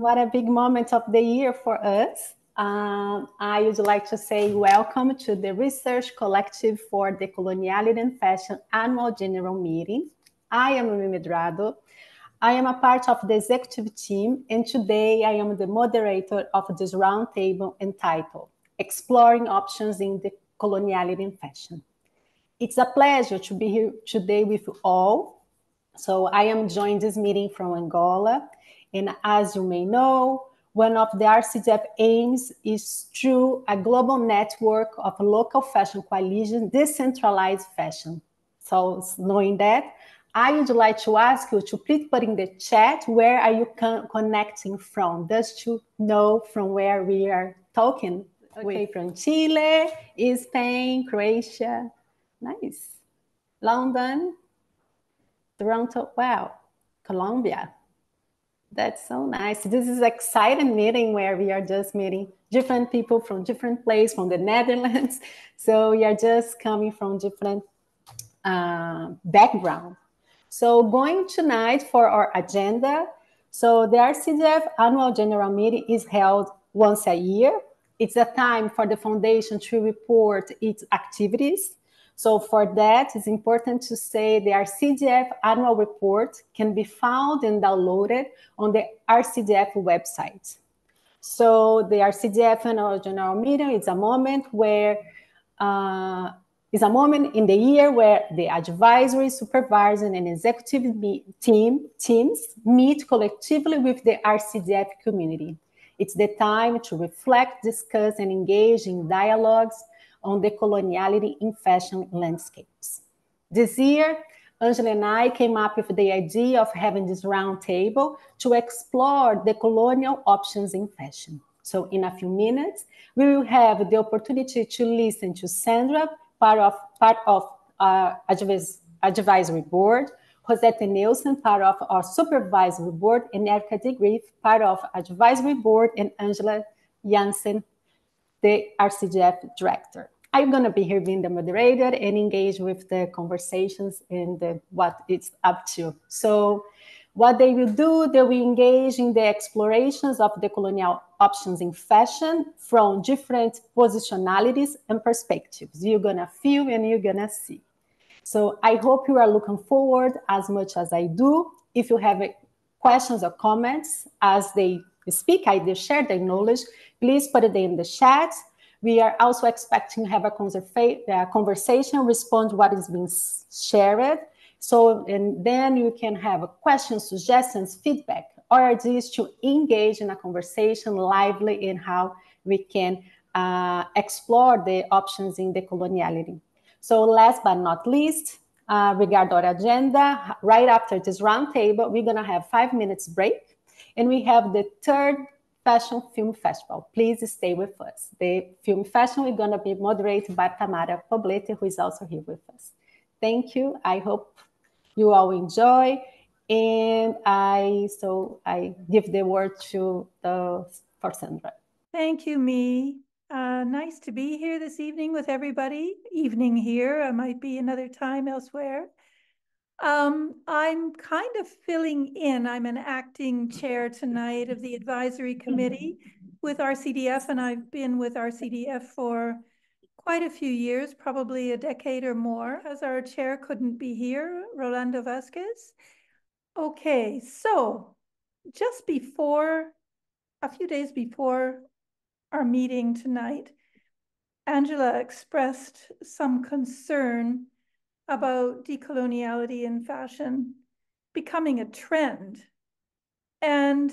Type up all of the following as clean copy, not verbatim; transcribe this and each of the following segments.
What a big moment of the year for us. I would like to say welcome to the Research Collective for Decoloniality and Fashion Annual General Meeting. I am Mi Medrado. I am a part of the executive team, and today I am the moderator of this roundtable entitled Exploring Options in Decoloniality and Fashion. It's a pleasure to be here today with you all. So I am joined this meeting from Angola, and as you may know, one of the RCDF aims is through a global network of local fashion coalition, decentralized fashion. So knowing that, I would like to ask you to please put in the chat where are you connecting from, just to know from where we are talking. Okay, from Chile, Spain, Croatia, nice. London, Toronto, wow, Colombia. That's so nice. This is an exciting meeting where we are just meeting different people from different places, from the Netherlands. So we are just coming from different background. So going tonight for our agenda. So the RCDF annual general meeting is held once a year. It's a time for the foundation to report its activities. So for that, it's important to say the RCDF annual report can be found and downloaded on the RCDF website. So the RCDF annual general meeting is a moment where is a moment in the year where the advisory, supervisory, and executive teams meet collectively with the RCDF community. It's the time to reflect, discuss, and engage in dialogues on decoloniality in fashion landscapes. This year, Angela and I came up with the idea of having this roundtable to explore the colonial options in fashion. So in a few minutes, we will have the opportunity to listen to Sandra, part of our advisory board, Rosetta Nielsen, part of our supervisory board, and Erika de Greef, part of advisory board, and Angela Jansen, the RCDF director. I'm going to be here being the moderator and engage with the conversations and what it's up to. So what they will do, they will engage in the explorations of the colonial options in fashion from different positionalities and perspectives. You're going to feel and you're going to see. So I hope you are looking forward as much as I do. If you have questions or comments as they speak, either share their knowledge, please put it in the chat. We are also expecting to have a conversation, respond to what is being shared. So, and then you can have questions, suggestions, feedback, or ideas to engage in a conversation lively in how we can explore the options in decoloniality. So last but not least, regarding our agenda, right after this roundtable, we're going to have 5 minutes break, and we have the third Fashion Film Festival. Please stay with us. The film festival is going to be moderated by Tamara Poblete, who is also here with us. Thank you. I hope you all enjoy. And I give the word for Sandra. Thank you, Mi. Nice to be here this evening with everybody. Evening here, I might be another time elsewhere. I'm kind of filling in. I'm an acting chair tonight of the advisory committee with RCDF, and I've been with RCDF for quite a few years, probably a decade or more, as our chair couldn't be here, Rolando Vasquez. Okay, so just before, a few days before our meeting tonight, Angela expressed some concern about decoloniality in fashion becoming a trend. And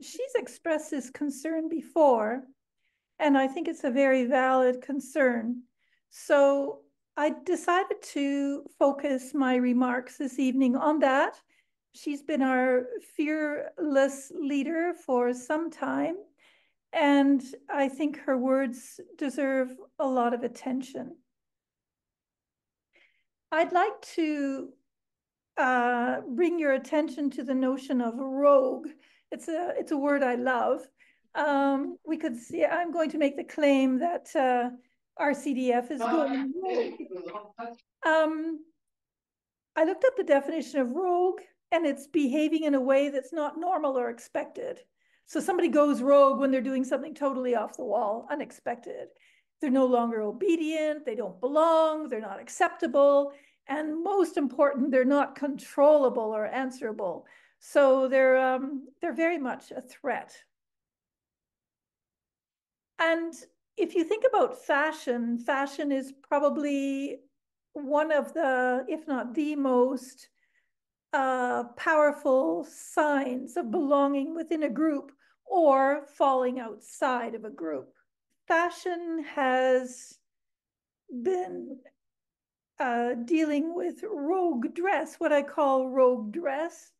she's expressed this concern before, and I think it's a very valid concern. So I decided to focus my remarks this evening on that. She's been our fearless leader for some time, and I think her words deserve a lot of attention. I'd like to bring your attention to the notion of rogue. It's a word I love. We could see, I'm going to make the claim that RCDF is going rogue. I looked up the definition of rogue, and it's behaving in a way that's not normal or expected. So somebody goes rogue when they're doing something totally off the wall, unexpected. They're no longer obedient, they don't belong, they're not acceptable, and most important, they're not controllable or answerable. So they're very much a threat. And if you think about fashion, fashion is probably one of the, if not the most powerful signs of belonging within a group or falling outside of a group. Fashion has been dealing with rogue dress, what I call rogue dress.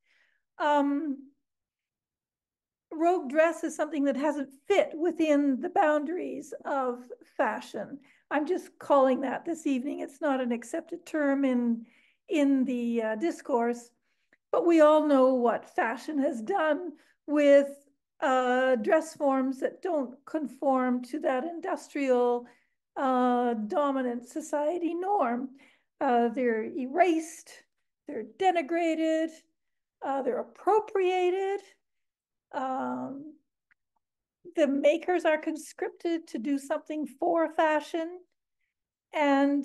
Rogue dress is something that hasn't fit within the boundaries of fashion. I'm just calling that this evening. It's not an accepted term in the discourse, but we all know what fashion has done with dress forms that don't conform to that industrial dominant society norm. They're erased, they're denigrated, they're appropriated. The makers are conscripted to do something for fashion. And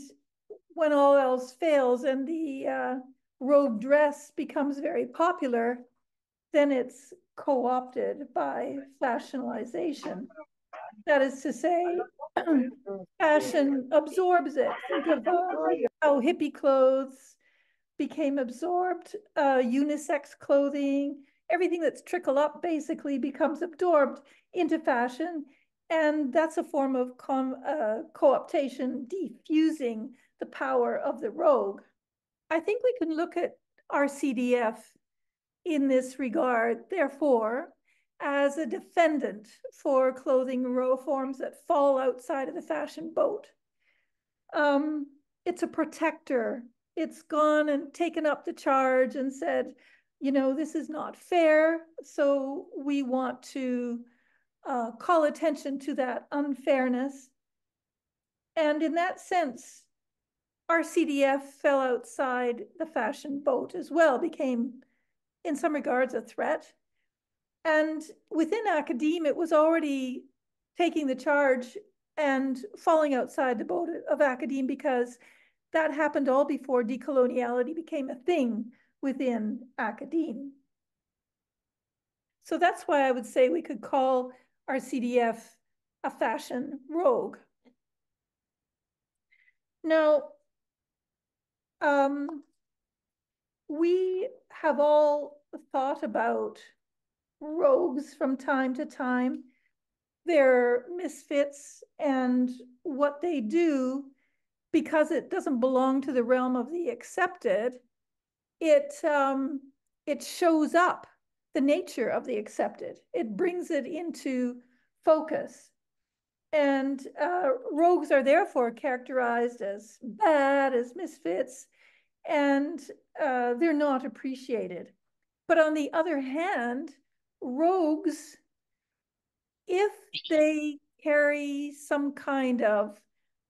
when all else fails and the robe dress becomes very popular, then it's co-opted by fashionalization. That is to say, fashion absorbs it. Think of how hippie clothes became absorbed, unisex clothing, everything that's trickle up basically becomes absorbed into fashion. And that's a form of co-optation, diffusing the power of the rogue. I think we can look at RCDF in this regard, therefore, as a defendant for clothing forms that fall outside of the fashion boat. It's a protector. It's gone and taken up the charge and said, you know, this is not fair. So we want to call attention to that unfairness. And in that sense, RCDF fell outside the fashion boat as well, became, in some regards, a threat. And within academe, it was already taking the charge and falling outside the boat of academe, because that happened all before decoloniality became a thing within academe. So that's why I would say we could call RCDF a fashion rogue. Now, we have all thought about rogues from time to time, their misfits and what they do, because it doesn't belong to the realm of the accepted. It shows up the nature of the accepted. It brings it into focus. And rogues are therefore characterized as bad, as misfits, and they're not appreciated. But on the other hand, rogues, if they carry some kind of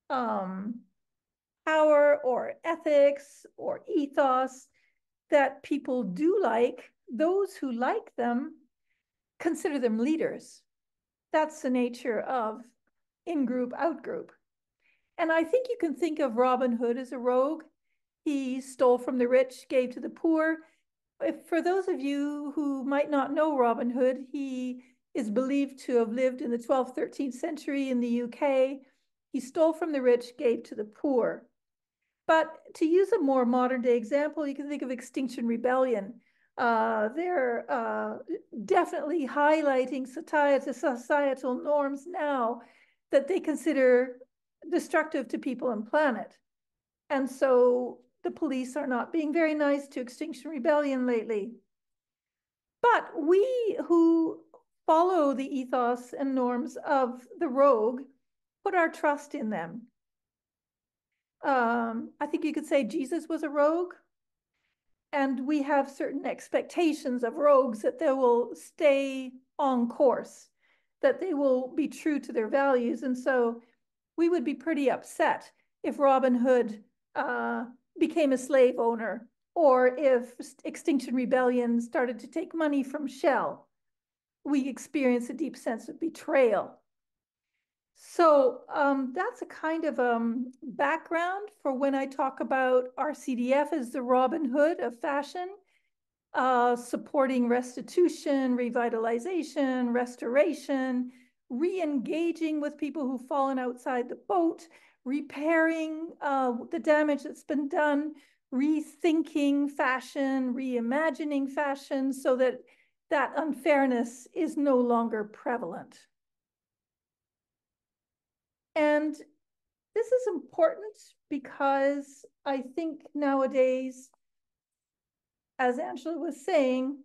power or ethics or ethos that people do like, those who like them consider them leaders. That's the nature of in-group, out-group. And I think you can think of Robin Hood as a rogue. He stole from the rich, gave to the poor. For those of you who might not know Robin Hood, he is believed to have lived in the 12th, 13th century in the UK. He stole from the rich, gave to the poor. But to use a more modern day example, you can think of Extinction Rebellion. They're definitely highlighting societal norms now that they consider destructive to people and planet. And so the police are not being very nice to Extinction Rebellion lately. But we who follow the ethos and norms of the rogue put our trust in them. I think you could say Jesus was a rogue, and we have certain expectations of rogues that they will stay on course, that they will be true to their values. And so we would be pretty upset if Robin Hood became a slave owner, or if Extinction Rebellion started to take money from Shell. we experience a deep sense of betrayal. So that's a kind of background for when I talk about RCDF as the Robin Hood of fashion, supporting restitution, revitalization, restoration, re-engaging with people who've fallen outside the boat, repairing the damage that's been done, rethinking fashion, reimagining fashion so that that unfairness is no longer prevalent. And this is important because I think nowadays, as Angela was saying,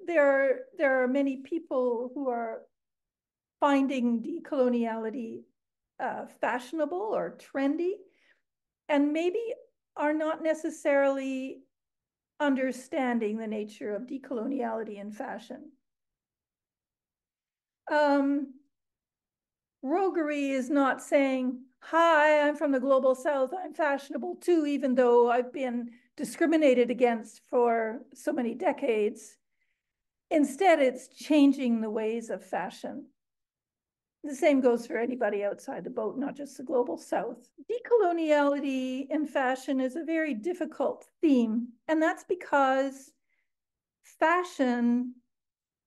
there are many people who are finding decoloniality fashionable or trendy, and maybe are not necessarily understanding the nature of decoloniality in fashion. Roguery is not saying, hi, I'm from the global south, I'm fashionable too, even though I've been discriminated against for so many decades. Instead, it's changing the ways of fashion. The same goes for anybody outside the boat, not just the global south. Decoloniality in fashion is a very difficult theme, and that's because fashion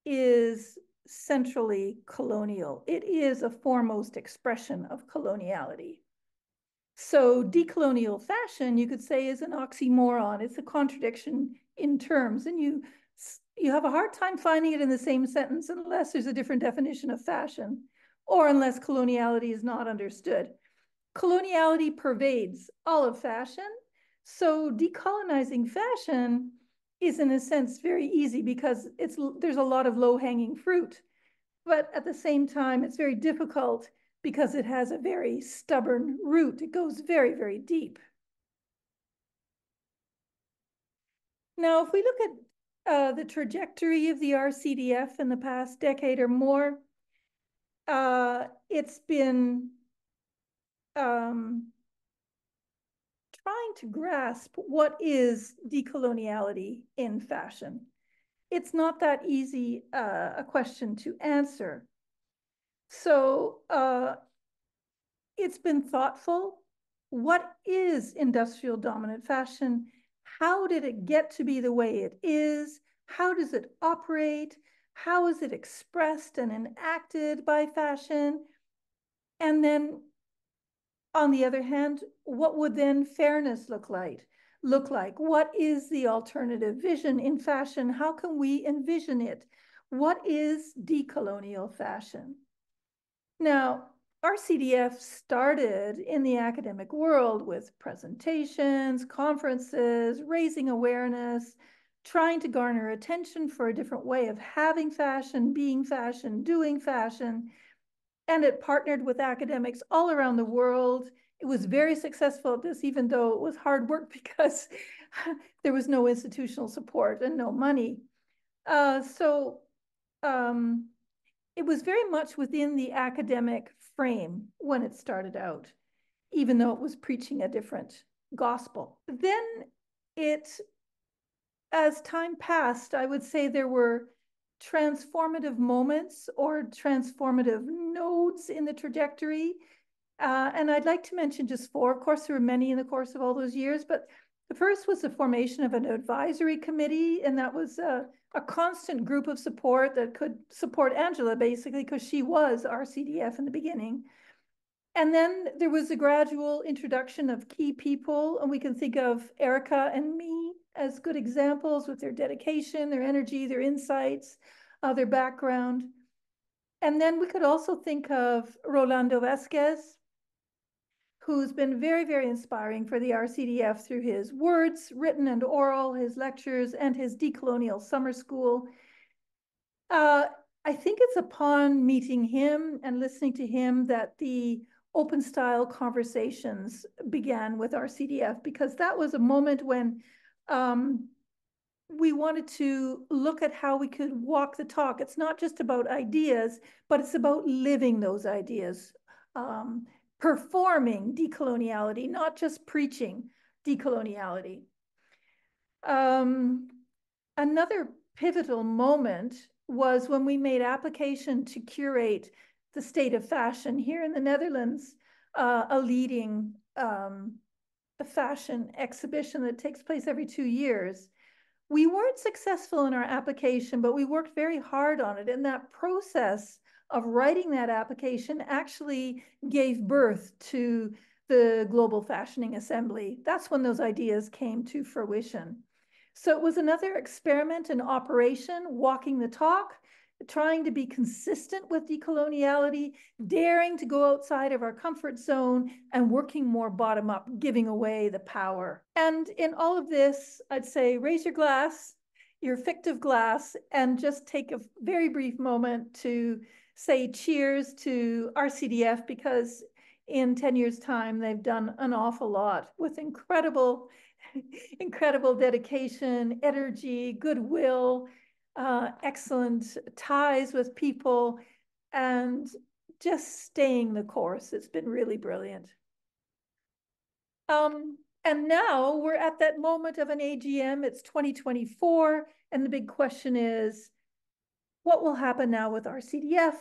is centrally colonial. It is a foremost expression of coloniality. So decolonial fashion, you could say, is an oxymoron. It's a contradiction in terms, and you have a hard time finding it in the same sentence unless there's a different definition of fashion or unless coloniality is not understood. Coloniality pervades all of fashion. So decolonizing fashion is in a sense very easy because there's a lot of low-hanging fruit. But at the same time, it's very difficult because it has a very stubborn root. It goes very, very deep. Now, if we look at the trajectory of the RCDF in the past decade or more, it's been trying to grasp what is decoloniality in fashion. It's not that easy a question to answer. So it's been thoughtful. What is industrial dominant fashion? How did it get to be the way it is? How does it operate? How is it expressed and enacted by fashion? And then on the other hand, what would then fairness look like? What is the alternative vision in fashion? How can we envision it? What is decolonial fashion? Now, RCDF started in the academic world with presentations, conferences, raising awareness, trying to garner attention for a different way of having fashion, being fashion, doing fashion. And it partnered with academics all around the world. It was very successful at this, even though it was hard work because there was no institutional support and no money. It was very much within the academic frame when it started out, even though it was preaching a different gospel. Then as time passed, I would say there were transformative moments or transformative nodes in the trajectory. And I'd like to mention just four. Of course, there were many in the course of all those years, but the first was the formation of an advisory committee, and that was a constant group of support that could support Angela, basically, because she was RCDF in the beginning. And then there was a gradual introduction of key people, and we can think of Erica and me as good examples with their dedication, their energy, their insights, their background. And then we could also think of Rolando Vasquez, who's been very, very inspiring for the RCDF through his words, written and oral, his lectures, and his decolonial summer school. I think it's upon meeting him and listening to him that the open style conversations began with RCDF, because that was a moment when we wanted to look at how we could walk the talk. It's not just about ideas, but it's about living those ideas, performing decoloniality, not just preaching decoloniality. Another pivotal moment was when we made application to curate the state of fashion here in the Netherlands, a leading a fashion exhibition that takes place every 2 years. We weren't successful in our application, but we worked very hard on it. And that process of writing that application actually gave birth to the Global Fashioning Assembly. That's when those ideas came to fruition. So it was another experiment in operation, walking the talk, trying to be consistent with decoloniality, daring to go outside of our comfort zone, and working more bottom up, giving away the power. And in all of this, I'd say raise your glass, your fictive glass, and just take a very brief moment to say cheers to RCDF, because in 10 years' time, they've done an awful lot with incredible dedication, energy, goodwill, excellent ties with people, and just staying the course. It's been really brilliant. And now we're at that moment of an AGM. It's 2024, and the big question is, what will happen now with RCDF?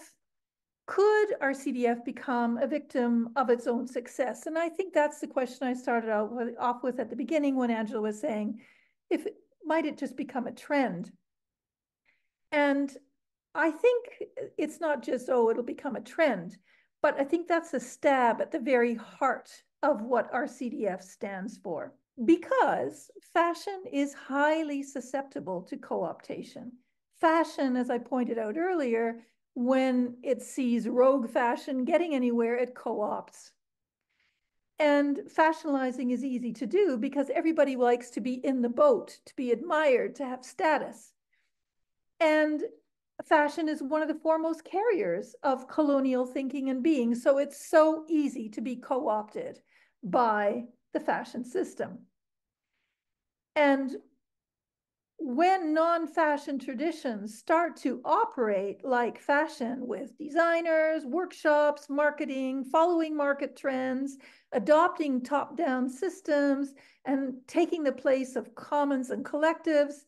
Could RCDF become a victim of its own success? And I think that's the question I started off with at the beginning when Angela was saying, might it just become a trend? And I think it's not just, oh, it'll become a trend, but I think that's a stab at the very heart of what RCDF stands for. Because fashion is highly susceptible to co-optation. Fashion, as I pointed out earlier, when it sees rogue fashion getting anywhere, it co-opts. And fashionalizing is easy to do because everybody likes to be in the boat, to be admired, to have status. And fashion is one of the foremost carriers of colonial thinking and being. So it's so easy to be co-opted by the fashion system. And when non-fashion traditions start to operate like fashion, with designers, workshops, marketing, following market trends, adopting top-down systems, and taking the place of commons and collectives,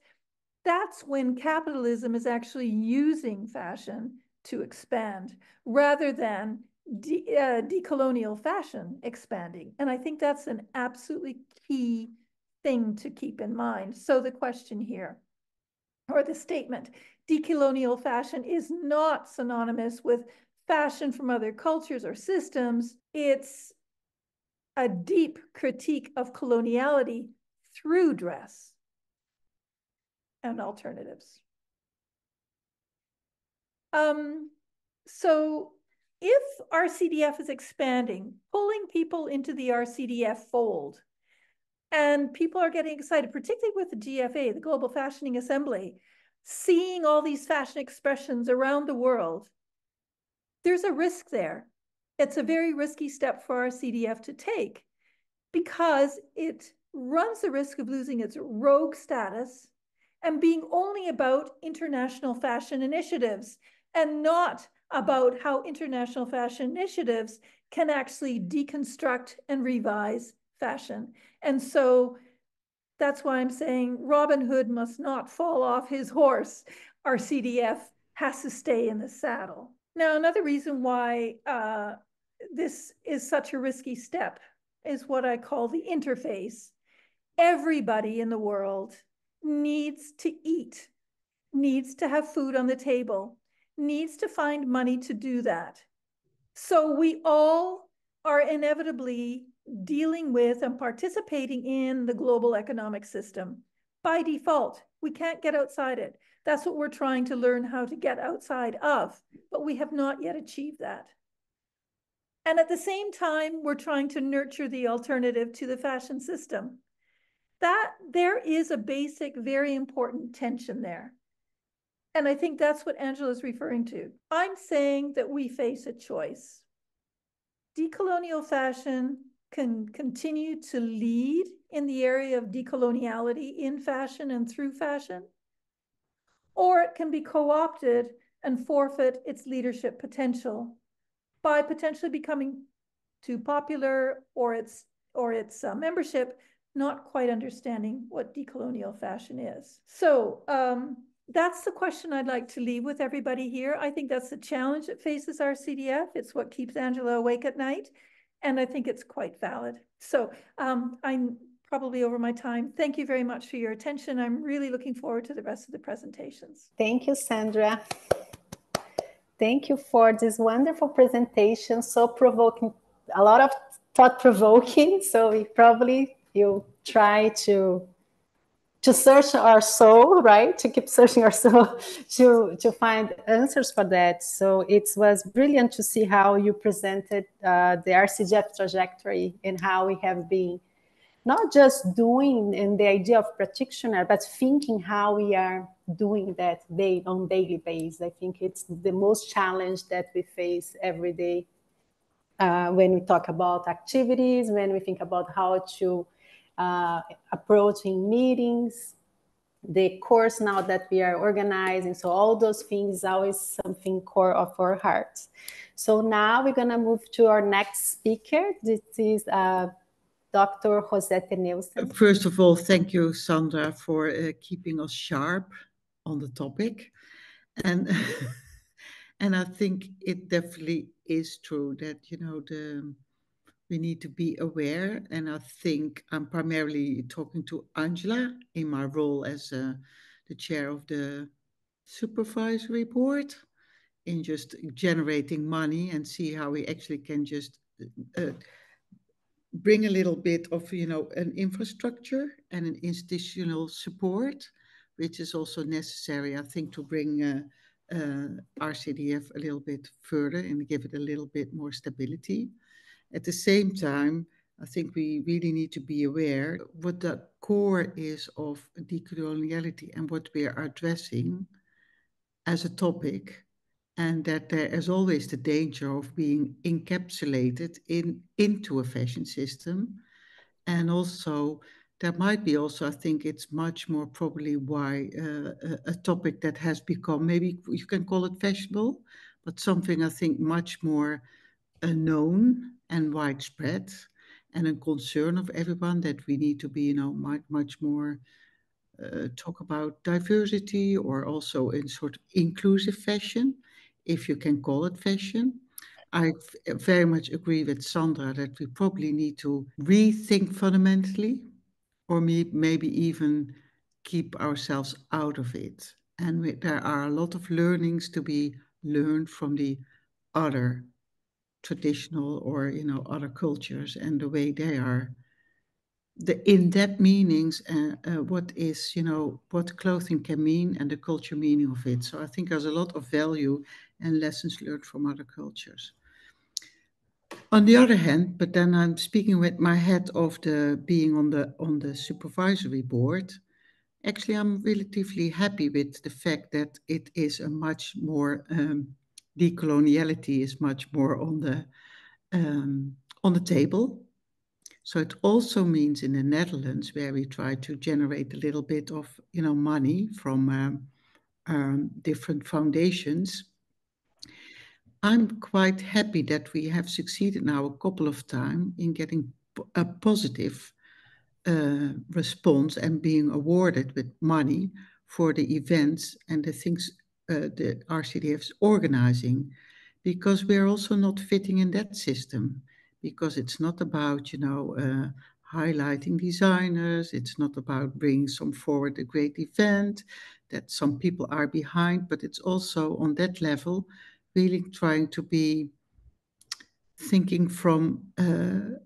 that's when capitalism is actually using fashion to expand rather than decolonial fashion expanding. And I think that's an absolutely key thing to keep in mind. So the question here, or the statement, decolonial fashion is not synonymous with fashion from other cultures or systems. It's a deep critique of coloniality through dress and alternatives. So if RCDF is expanding, pulling people into the RCDF fold, and people are getting excited, particularly with the GFA, the Global Fashioning Assembly, seeing all these fashion expressions around the world, there's a risk there. It's a very risky step for RCDF to take because it runs the risk of losing its rogue status and being only about international fashion initiatives and not about how international fashion initiatives can actually deconstruct and revise fashion. And so that's why I'm saying Robin Hood must not fall off his horse. RCDF has to stay in the saddle. Now, another reason why this is such a risky step is what I call the interface. Everybody in the world needs to eat, needs to have food on the table, needs to find money to do that. So we all are inevitably dealing with and participating in the global economic system. By default, we can't get outside it. That's what we're trying to learn how to get outside of, but we have not yet achieved that. And at the same time, we're trying to nurture the alternative to the fashion system. That there is a basic, very important tension there. And I think that's what Angela is referring to. I'm saying that we face a choice. Decolonial fashion can continue to lead in the area of decoloniality in fashion and through fashion, or it can be co-opted and forfeit its leadership potential by potentially becoming too popular, or its membership not quite understanding what decolonial fashion is. So that's the question I'd like to leave with everybody here. I think that's the challenge that faces RCDF. It's what keeps Angela awake at night. And I think it's quite valid. So I'm probably over my time. Thank you very much for your attention. I'm really looking forward to the rest of the presentations. Thank you, Sandra. Thank you for this wonderful presentation, so provoking, a lot of thought-provoking. So we probably you try to search our soul, right? To keep searching our soul to find answers for that. So it was brilliant to see how you presented the RCDF trajectory and how we have been not just doing in the idea of practitioner, but thinking how we are doing that on daily basis. I think it's the most challenge that we face every day when we talk about activities, when we think about how to approaching meetings, the course now that we are organizing. So all those things is always something core of our hearts. So now we're going to move to our next speaker. This is Dr. José Teunissen. First of all, thank you, Sandra, for keeping us sharp on the topic. And and I think it definitely is true that, we need to be aware. And I think I'm primarily talking to Angela in my role as the chair of the supervisory board in just generating money and see how we actually can just bring a little bit of, an infrastructure and an institutional support, which is also necessary, I think, to bring RCDF a little bit further and give it a little bit more stability. At the same time, I think we really need to be aware what the core is of decoloniality and what we are addressing as a topic, and that there is always the danger of being encapsulated into a fashion system. And also, there might be also, I think it's much more probably why a topic that has become, maybe you can call it fashionable, but something I think much more known and widespread, and a concern of everyone that we need to be, much more talk about diversity, or also in sort of inclusive fashion, if you can call it fashion. I very much agree with Sandra that we probably need to rethink fundamentally, or maybe even keep ourselves out of it. And there are a lot of learnings to be learned from the other traditional or, other cultures and the way they are, the in-depth meanings, what is, what clothing can mean and the culture meaning of it. So I think there's a lot of value and lessons learned from other cultures. On the other hand, but then I'm speaking with my head of the being on the supervisory board. Actually, I'm relatively happy with the fact that it is a much more decoloniality is much more on the table. So it also means in the Netherlands, where we try to generate a little bit of, money from different foundations. I'm quite happy that we have succeeded now a couple of times in getting a positive response and being awarded with money for the events and the things the RCDF is organizing, because we're also not fitting in that system, because it's not about, highlighting designers. It's not about bringing some forward a great event that some people are behind, but it's also on that level, really trying to be thinking from, and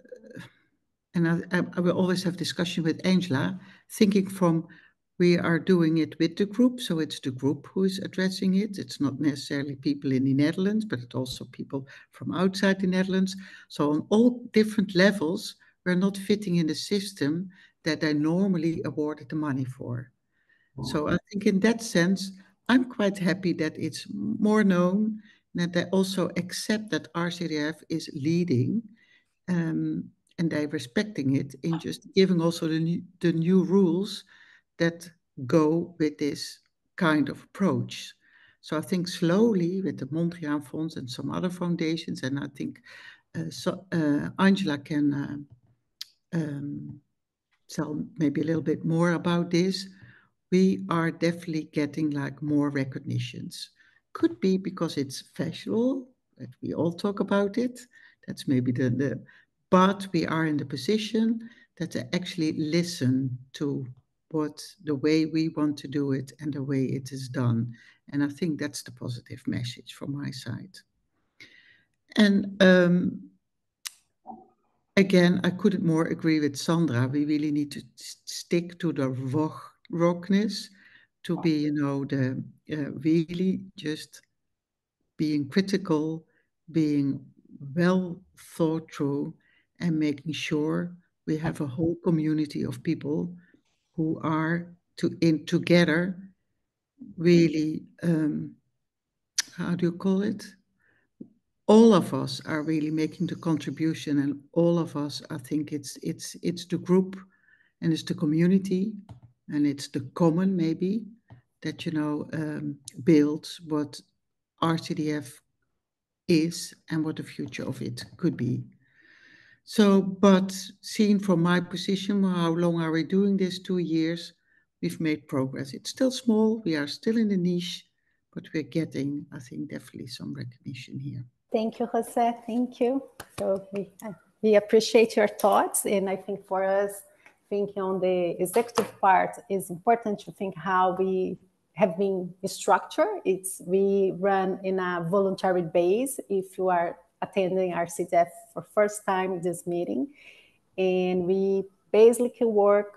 I will always have discussion with Angela, thinking from we are doing it with the group, so it's the group who is addressing it. It's not necessarily people in the Netherlands, but it's also people from outside the Netherlands. So on all different levels, we're not fitting in the system that I normally awarded the money for. So I think in that sense, I'm quite happy that it's more known, that they also accept that RCDF is leading, and they're respecting it in just giving also the new rules that go with this kind of approach. So I think slowly with the Mondriaan Fonds and some other foundations, and I think Angela can tell maybe a little bit more about this. we are definitely getting like more recognitions. Could be because it's fashionable, that we all talk about it. That's maybe but we are in the position that they actually listen to what the way we want to do it and the way it is done. And I think that's the positive message from my side. And again, I couldn't more agree with Sandra. We really need to stick to the rawness, to be, the really just being critical, being well thought through, and making sure we have a whole community of people who are together really, how do you call it? All of us are really making the contribution, and all of us, I think it's the group, and it's the community, and it's the common maybe that builds what RCDF is and what the future of it could be. So, but seen from my position, how long are we doing this? 2 years. We've made progress. It's still small. We are still in the niche, but we're getting, I think, definitely some recognition here. Thank you, Jose. Thank you. So we appreciate your thoughts. And I think for us, thinking on the executive part, it's important to think how we have been structured. We run in a voluntary base if you are attending RCDF for first time this meeting. And we basically work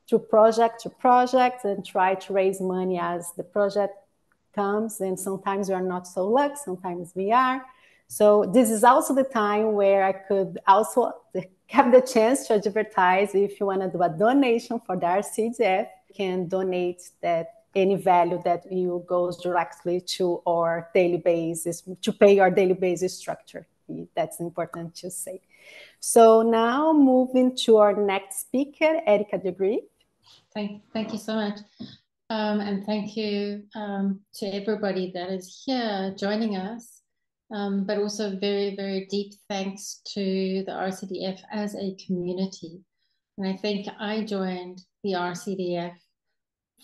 through project to project and try to raise money as the project comes. And sometimes we are not so lucky, sometimes we are. So this is also the time where I could also have the chance to advertise. If you want to do a donation for the RCDF, you can donate that any value that you goes directly to our daily basis, to pay our daily basis structure. That's important to say. So now moving to our next speaker, Erica de Greef. Thank you so much. And thank you to everybody that is here joining us. But also very, very deep thanks to the RCDF as a community. And I think I joined the RCDF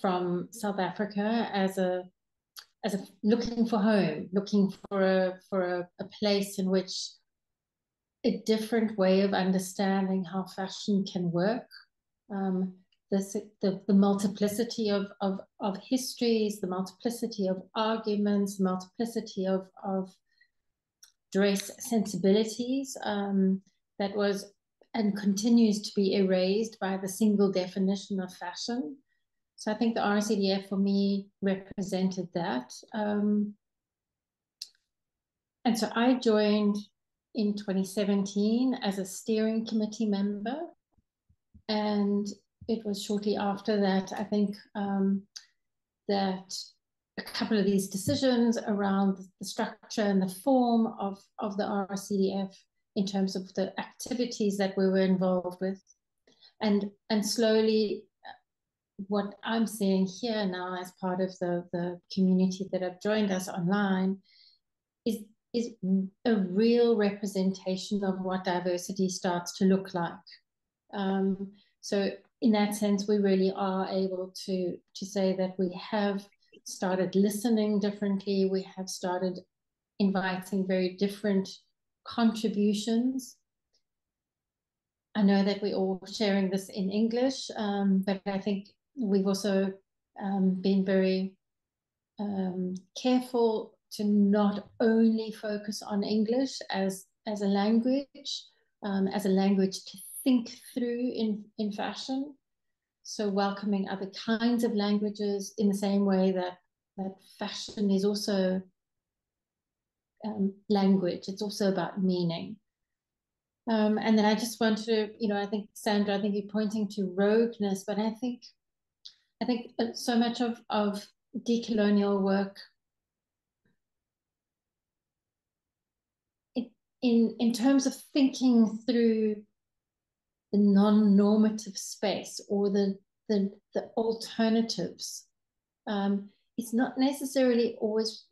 from South Africa as a looking for home, looking for a place in which a different way of understanding how fashion can work. The multiplicity of histories, the multiplicity of arguments, the multiplicity of dress sensibilities that was and continues to be erased by the single definition of fashion. So I think the RCDF for me represented that. And so I joined in 2017 as a steering committee member. And it was shortly after that, I think, that a couple of these decisions around the structure and the form of the RCDF in terms of the activities that we were involved with. And slowly, what I'm seeing here now as part of the community that have joined us online is a real representation of what diversity starts to look like. So in that sense, we really are able to say that we have started listening differently. We have started inviting very different contributions. I know that we're all sharing this in English, but I think we've also been very careful to not only focus on English as a language to think through in fashion. So welcoming other kinds of languages in the same way that fashion is also language. It's also about meaning. And then I just want to, I think, Sandra, I think you're pointing to rogueness, but I think so much of decolonial work in terms of thinking through the non-normative space or the alternatives. It's not necessarily always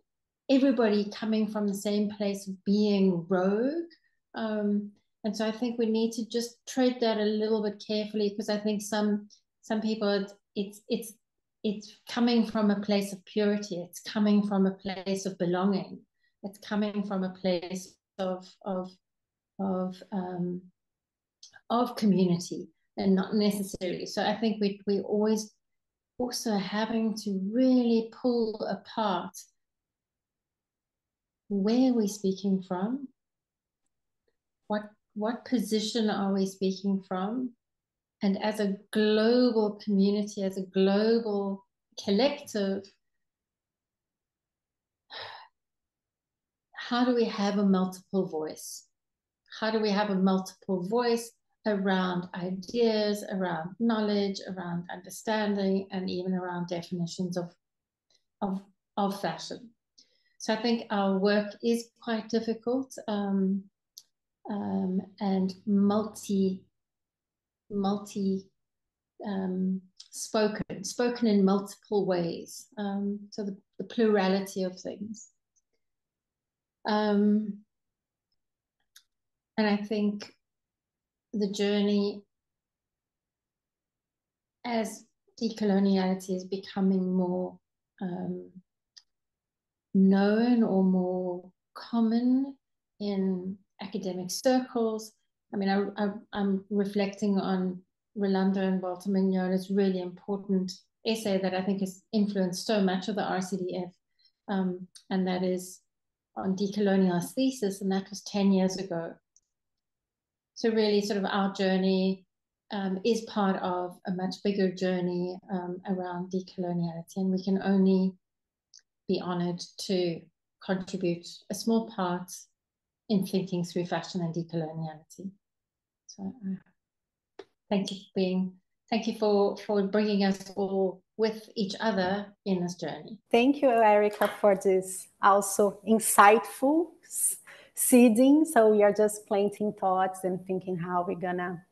everybody coming from the same place of being rogue. And so I think we need to just tread that a little bit carefully, because I think some people it's it's coming from a place of purity. It's coming from a place of belonging. It's coming from a place of community, and not necessarily. So I think we always also having to really pull apart where we're speaking from, what position are we speaking from, and as a global community, as a global collective, how do we have a multiple voice? How do we have a multiple voice around ideas, around knowledge, around understanding, and even around definitions of fashion? So I think our work is quite difficult and spoken in multiple ways. So the plurality of things. And I think the journey as decoloniality is becoming more known or more common in academic circles. I mean, I'm reflecting on Rolando and Walter Mignola's really important essay that I think has influenced so much of the RCDF, and that is on decolonial thesis, and that was 10 years ago. So really sort of our journey is part of a much bigger journey around decoloniality, and we can only be honored to contribute a small part in thinking through fashion and decoloniality. So thank you for bringing us all with each other in this journey. Thank you, Erica, for this also insightful seeding. So we are just planting thoughts and thinking how we're gonna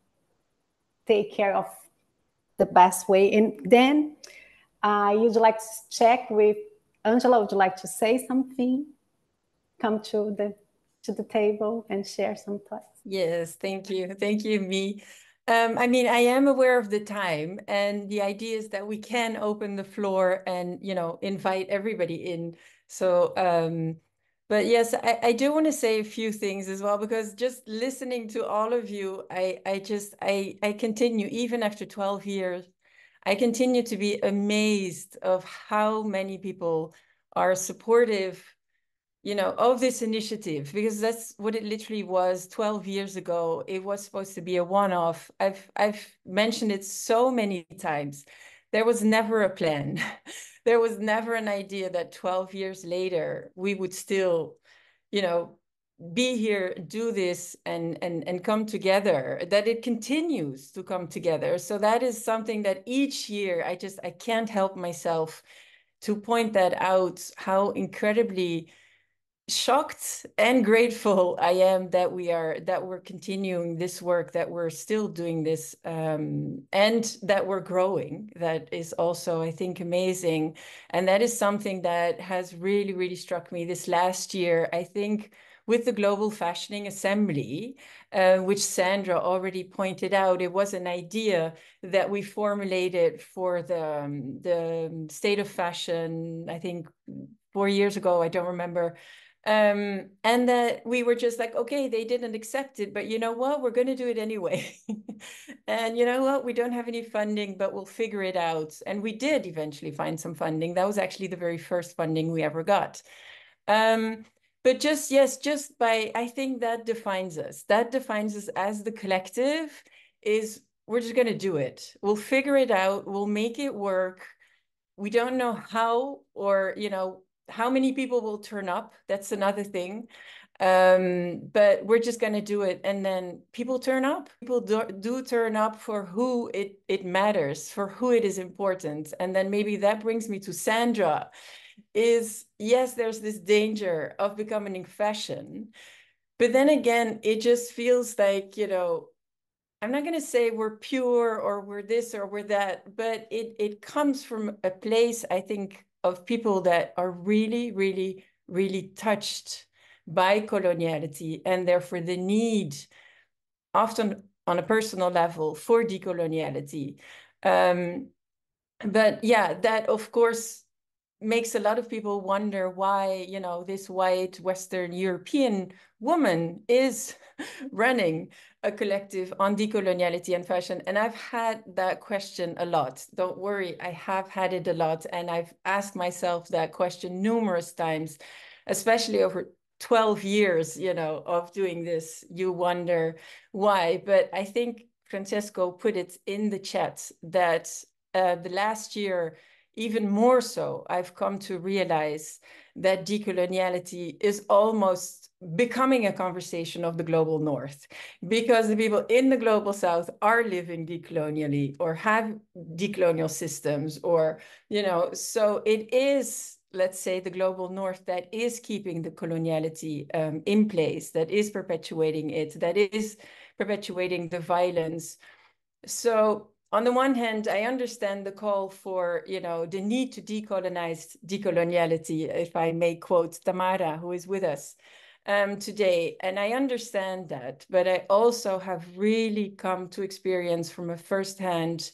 take care of the best way. And then you'd like to check with Angela, would you like to say something? Come to the table and share some thoughts. Yes, thank you. Thank you, Mi. I mean, I am aware of the time, and the idea is that we can open the floor and, invite everybody in. So, but yes, I do want to say a few things as well, because just listening to all of you, I continue, even after 12 years, I continue to be amazed of how many people are supportive of this initiative, because that's what it literally was 12 years ago. It was supposed to be a one-off. I've mentioned it so many times. There was never a plan. There was never an idea that 12 years later, we would still, be here, do this and come together, that it continues to come together. So that is something that each year, I can't help myself to point that out, how incredibly shocked and grateful I am that we're continuing this work, that we're still doing this, and that we're growing. That is also, I think, amazing. And that is something that has really, really struck me this last year, I think, with the Global Fashioning Assembly, which Sandra already pointed out. It was an idea that we formulated for the State of Fashion, I think 4 years ago, I don't remember. And that we were just like, okay, they didn't accept it, but you know what, we're going to do it anyway. And you know what, we don't have any funding, but we'll figure it out. And we did eventually find some funding. That was actually the very first funding we ever got. But just by, I think that defines us. That defines us as the collective, is we're just going to do it. We'll figure it out. We'll make it work. We don't know how, or, how many people will turn up. That's another thing. But we're just going to do it. And then people turn up. People do turn up for who it matters, for who it is important. And then maybe that brings me to Sandra, is yes, there's this danger of becoming fashion. But then again, it just feels like, I'm not going to say we're pure or we're this or we're that, but it comes from a place, I think, of people that are really, really, really touched by coloniality, and therefore the need, often on a personal level, for decoloniality. But yeah, that of course makes a lot of people wonder why, you know, this white Western European woman is running a collective on decoloniality and fashion. And I've had that question a lot. Don't worry, I have had it a lot. And I've asked myself that question numerous times, especially over 12 years, you know, of doing this. You wonder why. But I think Francesco put it in the chat that the last year, even more so, I've come to realize that decoloniality is almost becoming a conversation of the global north, because the people in the global south are living decolonially or have decolonial systems, or, you know, so it is, let's say, the global north that is keeping the coloniality in place, that is perpetuating it, that is perpetuating the violence. So on the one hand, I understand the call for, you know, the need to decolonize decoloniality, if I may quote Tamara, who is with us today. And I understand that, but I also have really come to experience from a firsthand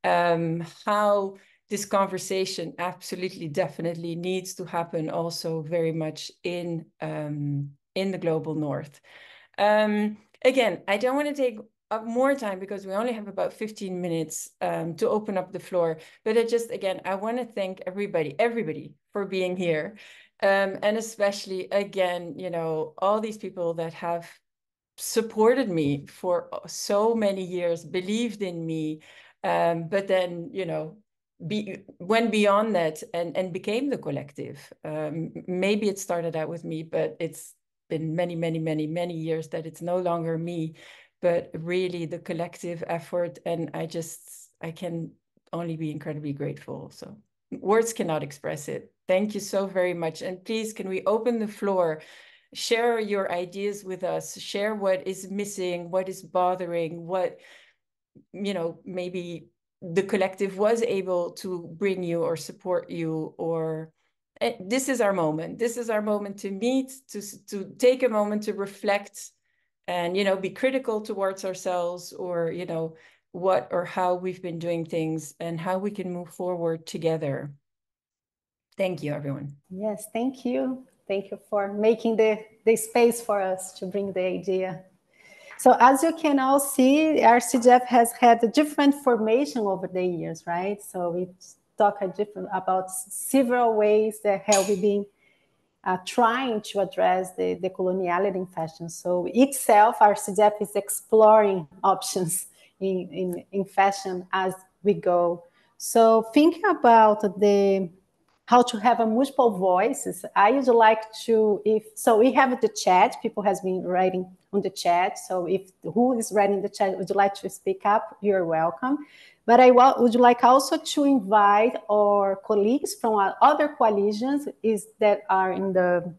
how this conversation absolutely, definitely needs to happen also very much in the global north. Again, I don't want to take up more time because we only have about 15 minutes to open up the floor. But I want to thank everybody for being here. And especially, again, you know, all these people that have supported me for so many years, believed in me, but then, you know, went beyond that and became the collective. Maybe it started out with me, but it's been many years that it's no longer me, but really the collective effort. And I can only be incredibly grateful. So words cannot express it. Thank you so very much. And please, can we open the floor? Share your ideas with us, share what is missing, what is bothering, what, you know, maybe the collective was able to bring you or support you, or this is our moment. This is our moment to meet, to take a moment to reflect and, you know, be critical towards ourselves, or, you know, what or how we've been doing things and how we can move forward together. Thank you, everyone. Yes, thank you. Thank you for making the space for us to bring the idea. So as you can all see, RCDF has had a different formation over the years, right? So we talk about several ways that have we been trying to address the coloniality in fashion. So itself, RCDF is exploring options in fashion as we go. So thinking about how to have a multiple voices, I would like to, so we have the chat, people has been writing on the chat. So if who is writing the chat, would you like to speak up? You're welcome. But I would like also to invite our colleagues from other coalitions that are in the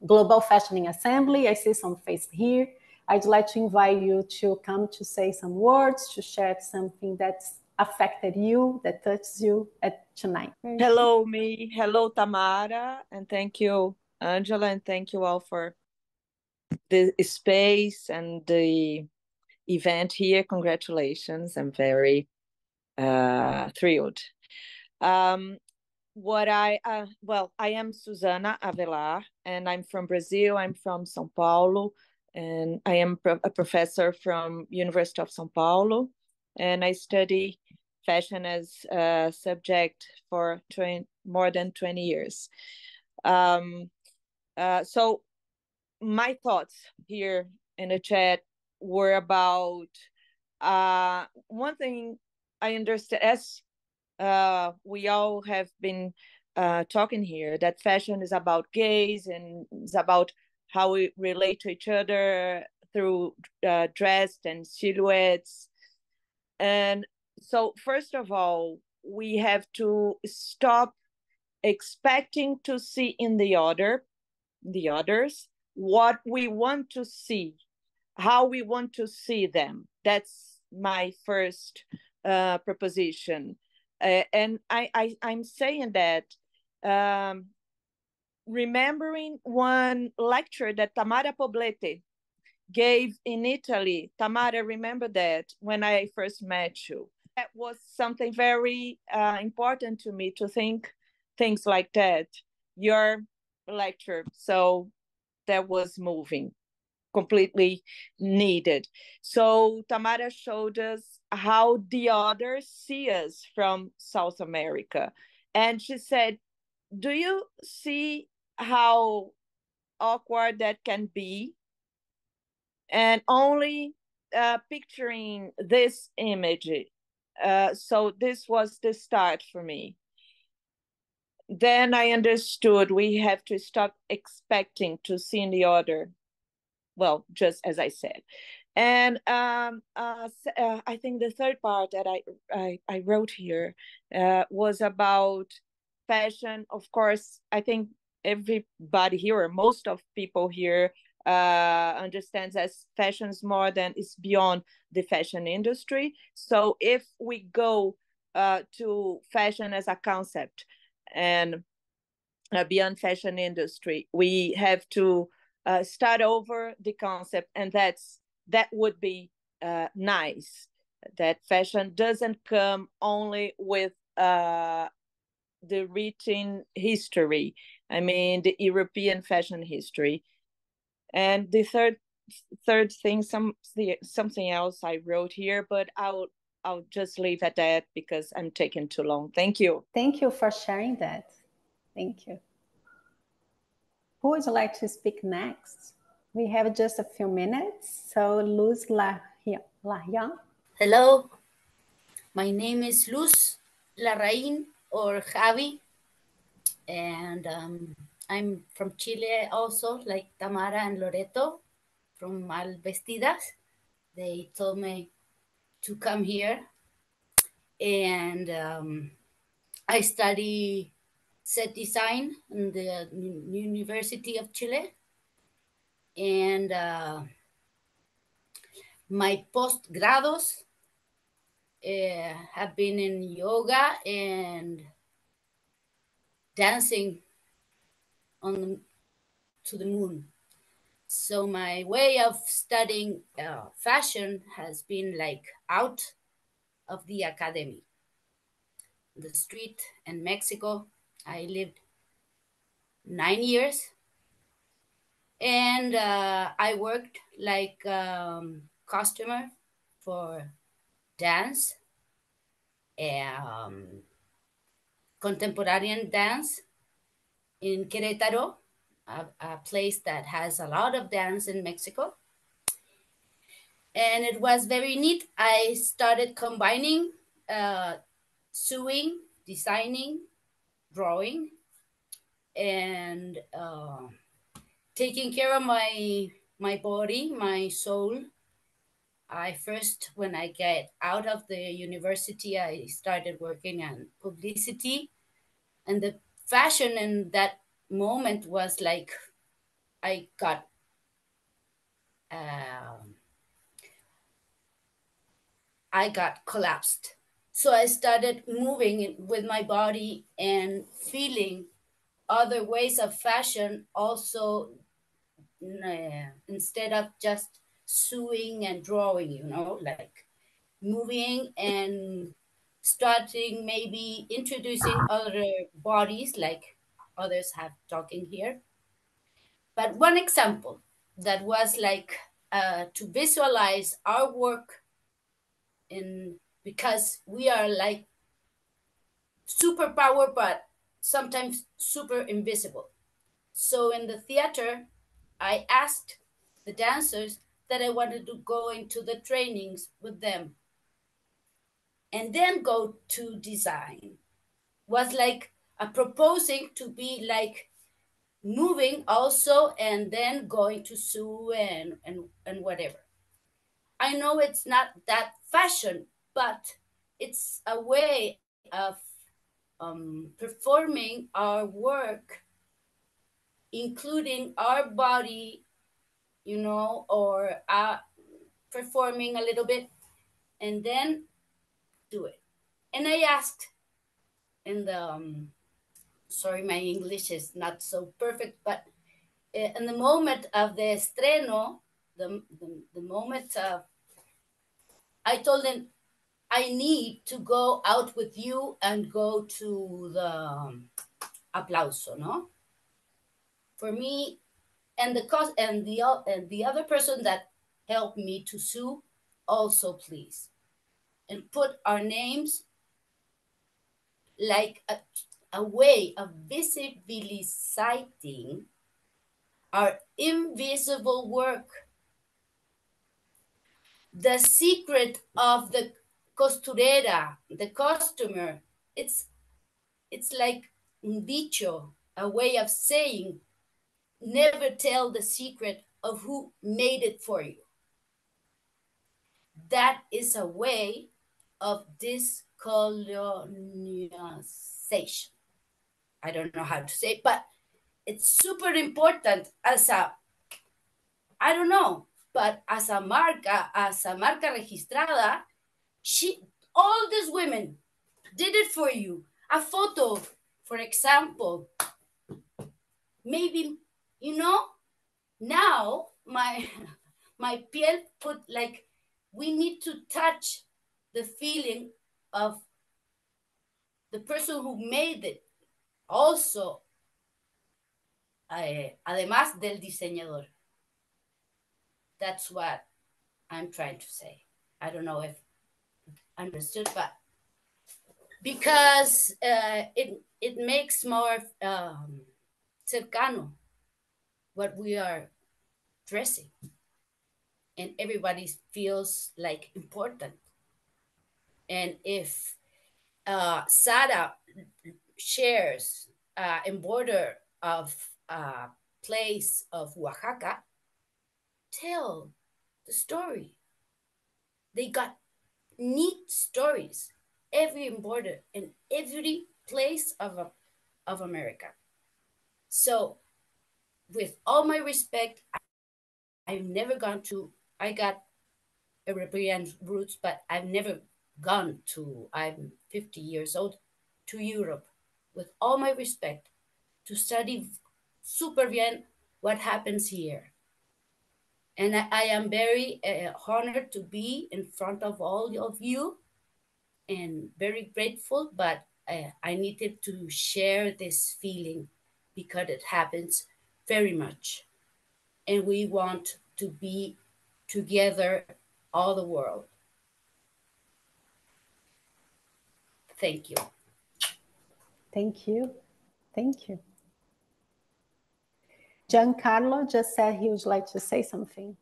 Global Fashioning Assembly. I see some faces here. I'd like to invite you to come to say some words, to share something that's affected you, that touches you tonight. Hello, Mi. Hello, Tamara. And thank you, Angela. And thank you all for the space and the event here. Congratulations. I'm very thrilled. I am Susana Avelar, and I'm from Brazil. I'm from São Paulo, and I am a professor from University of São Paulo, and I study fashion as a subject for more than 20 years. So my thoughts here in the chat were about one thing I understand, as we all have been talking here, that fashion is about gaze and it's about how we relate to each other through dress and silhouettes. And so first of all, we have to stop expecting to see in the others what we want to see, how we want to see them. That's my first proposition. And I'm saying that remembering one lecture that Tamara Poblete gave in Italy. Tamara, remember that when I first met you. that was something very important to me to think things like that. Your lecture, so that was moving, completely needed. So Tamara showed us how the others see us from South America. And she said, do you see how awkward that can be? And only picturing this image. So this was the start for me. Then I understood we have to stop expecting to see in the other, well, just as I said. And I think the third part that I wrote here was about fashion. Of course, I think everybody here, or most of people here, understands as fashion is more than, is beyond the fashion industry. So if we go to fashion as a concept and beyond fashion industry, we have to start over the concept, and that would be nice. That fashion doesn't come only with the written history. I mean, the European fashion history. And the third thing, something else I wrote here, but I'll just leave at that because I'm taking too long. Thank you. Thank you for sharing that. Thank you. Who would like to speak next? We have just a few minutes, so Luz Larraín. Hello, my name is Luz Larraín, or Javi, and I'm from Chile also, like Tamara and Loreto from Mal Vestidas. They told me to come here, and I study set design in the University of Chile, and my postgrados have been in yoga and dancing to the moon. So my way of studying fashion has been like out of the academy. The street in Mexico, I lived 9 years, and I worked like customer for dance, contemporary dance in Querétaro, a place that has a lot of dance in Mexico. And it was very neat. I started combining sewing, designing, drawing, and taking care of my body, my soul. I first, when I get out of the university, I started working on publicity, and the fashion in that moment was like I got collapsed. So I started moving with my body and feeling other ways of fashion also, instead of just sewing and drawing, like moving and starting maybe introducing other bodies like others have talking here. But one example that was like to visualize our work because we are like superpower, but sometimes super invisible. So in the theater, I asked the dancers that I wanted to go into the trainings with them and then go to design. Was like a proposing to be like moving also and then going to sew and whatever. I know it's not that fashion, but it's a way of performing our work, including our body, or performing a little bit and then do it. And I asked in the, sorry, my English is not so perfect, but in the moment of the estreno, the moment I told them, I need to go out with you and go to the aplauso, no? For me, and the cost, and the other person that helped me to sue, also please, and put our names like a way of visibilizing our invisible work. The secret of the costurera, the customer, it's like un dicho, a way of saying, never tell the secret of who made it for you. That is a way of decolonization. I don't know how to say it, but it's super important as a, I don't know, but as a marca registrada, all these women did it for you. A photo, for example, maybe, now my piel put like, we need to touch the feeling of the person who made it. Also, además del diseñador. That's what I'm trying to say. I don't know if understood, but because it makes more cercano what we are dressing, and everybody feels like important. And if Sara shares in border of place of Oaxaca, tell the story. They got neat stories every border in every place of America. So with all my respect, I've never gone to, I got European roots, but I've never gone to, I'm 50 years old, to Europe. With all my respect, to study super bien what happens here. And I am very honored to be in front of all of you and very grateful, but I needed to share this feeling because it happens very much. And we want to be together, all the world. Thank you. Thank you. Thank you. Giancarlo just said he would like to say something.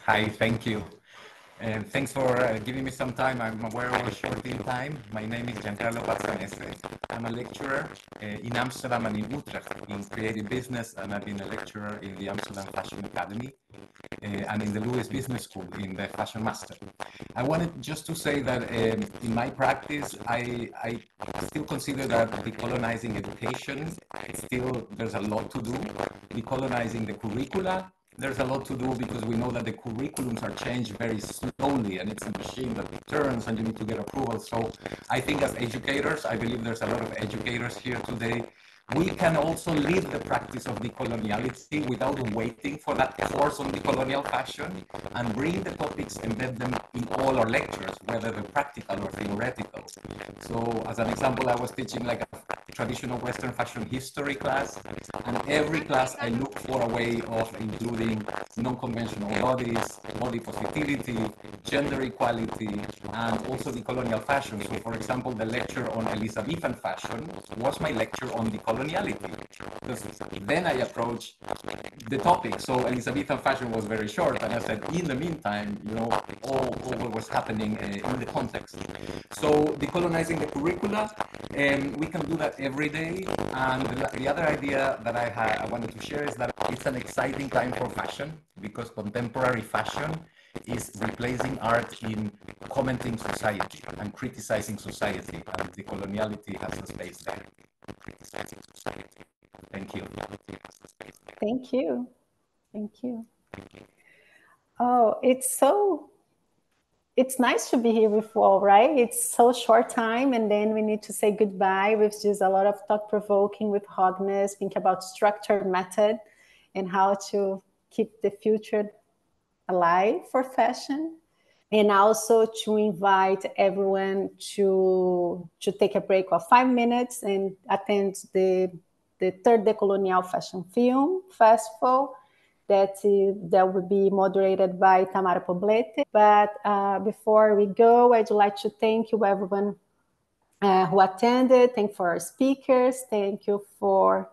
Hi, thank you. And thanks for giving me some time. I'm aware we're short in time. My name is Giancarlo Pazzanese. I'm a lecturer in Amsterdam and in Utrecht in creative business, and I've been a lecturer in the Amsterdam Fashion Academy and in the Lewis Business School in the Fashion Master. I wanted just to say that in my practice, I still consider that decolonizing education, there's a lot to do. Decolonizing the curricula, there's a lot to do, because we know that the curriculums are changed very slowly, and it's a machine that turns and you need to get approval. So I think as educators, I believe there's a lot of educators here today, we can also live the practice of decoloniality without waiting for that course on decolonial fashion, and bring the topics, embed them in all our lectures, whether they're practical or theoretical. So as an example, I was teaching like a traditional Western fashion history class, and every class I look for a way of including non-conventional bodies, body positivity, gender equality, and also decolonial fashion. So for example, the lecture on Elizabethan fashion was my lecture on decoloniality, because then I approached the topic. So Elizabethan fashion was very short, and I said, in the meantime, all what was happening in the context. So decolonizing the curricula, we can do that every day. And the other idea that I wanted to share is that it's an exciting time for fashion, because contemporary fashion is replacing art in commenting society and criticizing society, and decoloniality has a space there. Thank you. Thank you. Thank you. Oh, it's nice to be here with you all, right? It's so short time, and then we need to say goodbye with just a lot of thought-provoking with Agnes, think about structured method and how to keep the future alive for fashion. and also to invite everyone to take a break of 5 minutes and attend the third Decolonial Fashion Film Festival that will be moderated by Tamara Poblete. But before we go, I'd like to thank you everyone who attended. Thank you for our speakers. Thank you for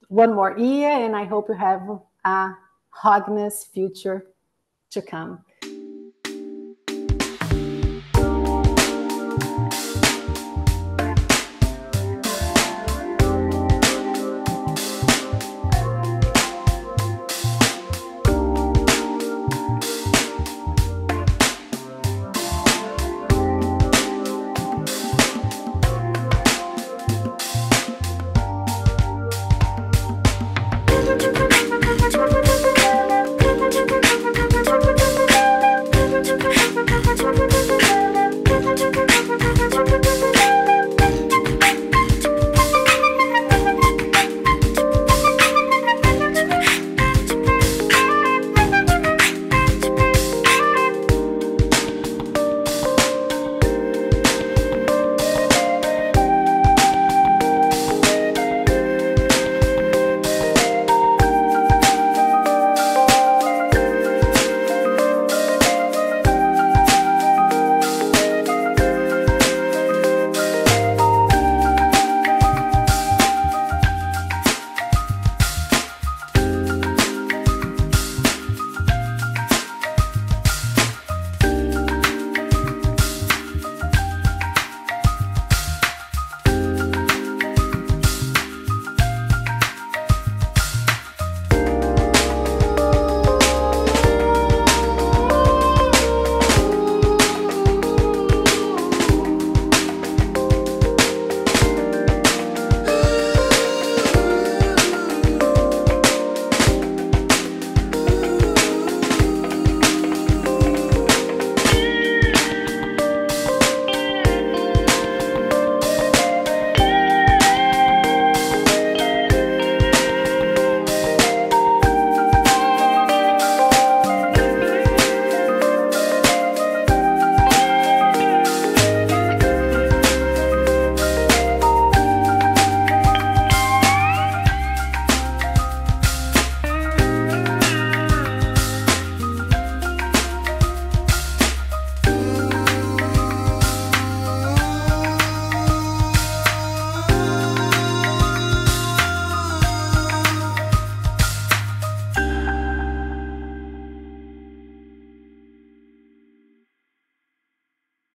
one more year, and I hope you have a Hognas future to come.